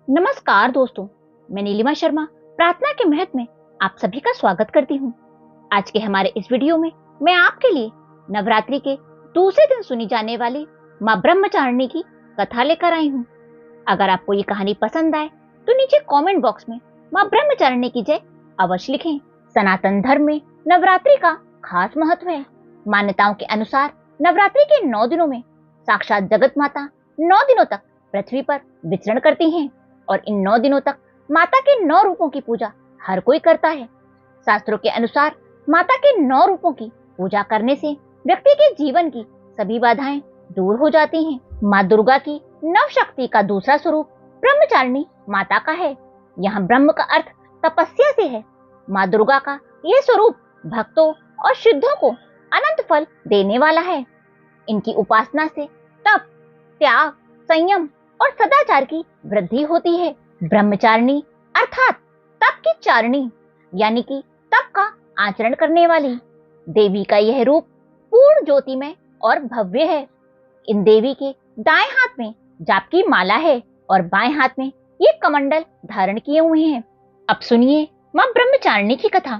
नमस्कार दोस्तों, मैं नीलिमा शर्मा प्रार्थना के महत्व में आप सभी का स्वागत करती हूँ। आज के हमारे इस वीडियो में मैं आपके लिए नवरात्रि के दूसरे दिन सुनी जाने वाली माँ ब्रह्मचारिणी की कथा लेकर आई हूँ। अगर आपको ये कहानी पसंद आए तो नीचे कमेंट बॉक्स में माँ ब्रह्मचारिणी की जय अवश्य लिखें। सनातन धर्म में नवरात्रि का खास महत्व है। मान्यताओं के अनुसार नवरात्रि के 9 दिनों में साक्षात जगत माता 9 दिनों तक पृथ्वी पर विचरण करती हैं और इन 9 दिनों तक माता के 9 रूपों की पूजा हर कोई करता है। शास्त्रों के अनुसार माता के 9 रूपों की पूजा करने से व्यक्ति के जीवन की सभी बाधाएं दूर हो जाती हैं। माँ दुर्गा की नव शक्ति का दूसरा स्वरूप ब्रह्मचारिणी माता का है। यहाँ ब्रह्म का अर्थ तपस्या से है। माँ दुर्गा का यह स्वरूप भक्तों और सिद्धों को अनंत फल देने वाला है। इनकी उपासना से तप, त्याग, संयम और सदाचार की वृद्धि होती है। ब्रह्मचारिणी अर्थात तप की चारिणी यानी कि तप का आचरण करने वाली देवी का यह रूप पूर्ण ज्योतिमय और भव्य है। इन देवी के दाएं हाथ में जाप की माला है और बाएं हाथ में ये कमंडल धारण किए हुए हैं। अब सुनिए मां ब्रह्मचारिणी की कथा।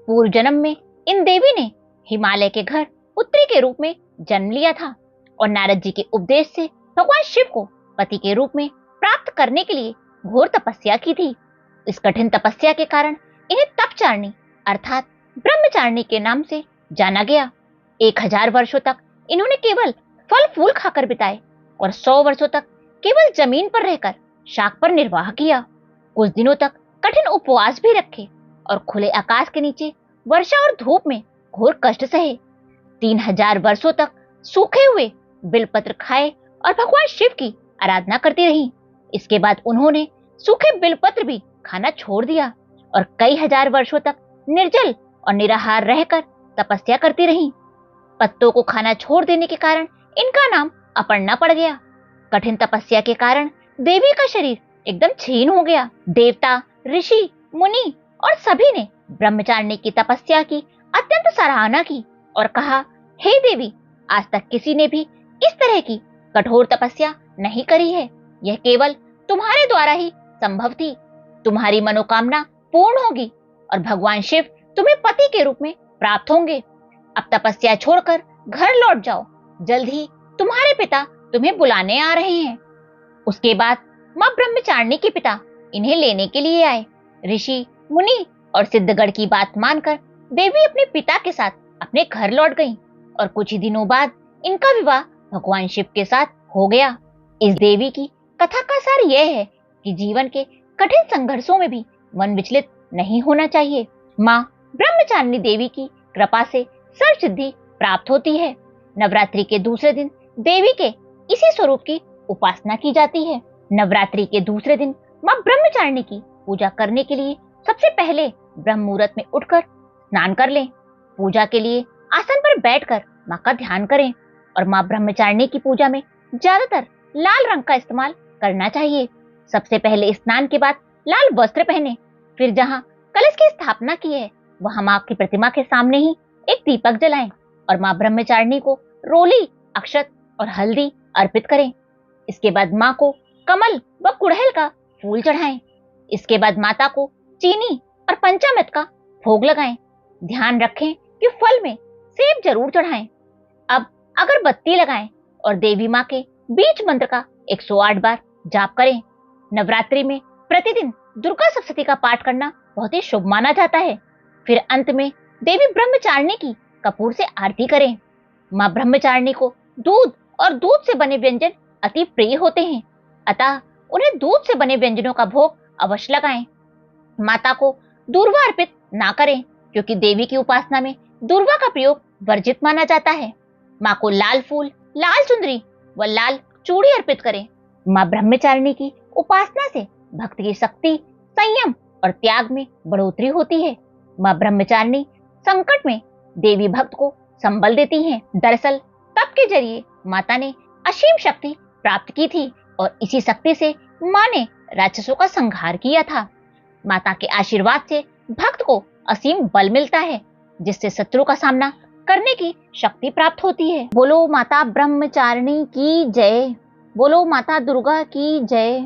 पूर्व जन्म में इन देवी ने हिमालय के घर पुत्री के रूप में जन्म लिया था और नारद जी के उपदेश से भगवान शिव को पति के रूप में प्राप्त करने के लिए घोर तपस्या की थी। इस कठिन तपस्या के कारण इन्हें तपचारिणी अर्थात ब्रह्मचारिणी के नाम से जाना गया। 1000 वर्षों तक इन्होंने केवल फल फूल खाकर बिताए और 100 वर्षों तक केवल जमीन पर रहकर शाक पर निर्वाह किया। कुछ दिनों तक कठिन उपवास भी रखे और खुले आकाश के नीचे वर्षा और धूप में घोर कष्ट सहे। 3000 वर्षों तक सूखे हुए बिलपत्र खाए और भगवान शिव की आराधना करती रही। इसके बाद उन्होंने सूखे बिलपत्र भी खाना छोड़ दिया और कई हजार वर्षों तक निर्जल और निराहार रहकर तपस्या करती रही। पत्तों को खाना छोड़ देने के कारण इनका नाम अपर्णा पड़ गया। कठिन तपस्या के कारण देवी का शरीर एकदम क्षीण हो गया। देवता, ऋषि, मुनि और सभी ने ब्रह्मचारिणी की तपस्या की अत्यंत सराहना की और कहा, हे देवी, आज तक किसी ने भी इस तरह की कठोर तपस्या नहीं करी है। यह केवल तुम्हारे द्वारा ही संभव थी। तुम्हारी मनोकामना पूर्ण होगी और भगवान शिव तुम्हें पति के रूप में प्राप्त होंगे। अब तपस्या छोड़कर घर लौट जाओ। जल्द ही तुम्हारे पिता तुम्हें बुलाने आ रहे हैं। उसके बाद मां ब्रह्मचारिणी के पिता इन्हें लेने के लिए आए। ऋषि, मुनि और सिद्धगण की बात मानकर देवी अपने पिता के साथ अपने घर लौट गईं और कुछ ही दिनों बाद इनका विवाह भगवान शिव के साथ हो गया। इस देवी की कथा का सार यह है कि जीवन के कठिन संघर्षों में भी मन विचलित नहीं होना चाहिए। माँ ब्रह्मचारिणी देवी की कृपा से सर्व सिद्धि प्राप्त होती है। नवरात्रि के दूसरे दिन देवी के इसी स्वरूप की उपासना की जाती है। नवरात्रि के दूसरे दिन माँ ब्रह्मचारिणी की पूजा करने के लिए सबसे पहले ब्रह्म मुहूर्त में उठकर स्नान कर लें। पूजा के लिए आसन पर बैठकर माँ का ध्यान करें और माँ ब्रह्मचारिणी की पूजा में ज्यादातर लाल रंग का इस्तेमाल करना चाहिए। सबसे पहले स्नान के बाद लाल वस्त्र पहने, फिर जहाँ कलश की स्थापना की है वहाँ माँ की प्रतिमा के सामने ही एक दीपक जलाएं और माँ ब्रह्मचारिणी को रोली, अक्षत और हल्दी अर्पित करें। इसके बाद माँ को कमल व गुड़हल का फूल चढ़ाएं। इसके बाद माता को चीनी और पंचामृत का भोग लगाएं। ध्यान रखें कि फल में सेब जरूर चढ़ाएं। अब अगरबत्ती लगाएं और देवी माँ के बीज मंत्र का 108 बार जाप करें। नवरात्रि में प्रतिदिन दुर्गा सप्तशती का पाठ करना बहुत ही शुभ माना जाता है। फिर अंत में देवी ब्रह्मचारिणी की कपूर से आरती करें। माँ ब्रह्मचारिणी को दूध और दूध से बने व्यंजन अति प्रिय होते हैं, अतः उन्हें दूध से बने व्यंजनों का भोग अवश्य लगाएं। माता को दूर्वा अर्पित ना करें क्योंकि देवी की उपासना में दूर्वा का प्रयोग वर्जित माना जाता है। माँ को लाल फूल, लाल चुंदरी व लाल चूड़ी अर्पित करें। माँ ब्रह्मचारिणी की उपासना से भक्त की शक्ति, संयम और त्याग में बढ़ोतरी होती है। माँ ब्रह्मचारिणी संकट में देवी भक्त को संबल देती हैं। दरअसल तप के जरिए माता ने असीम शक्ति प्राप्त की थी और इसी शक्ति से माँ ने राक्षसों का संहार किया था। माता के आशीर्वाद से भक्त को असीम बल मिलता है जिससे शत्रु का सामना करने की शक्ति प्राप्त होती है। बोलो माता ब्रह्मचारिणी की जय। बोलो माता दुर्गा की जय।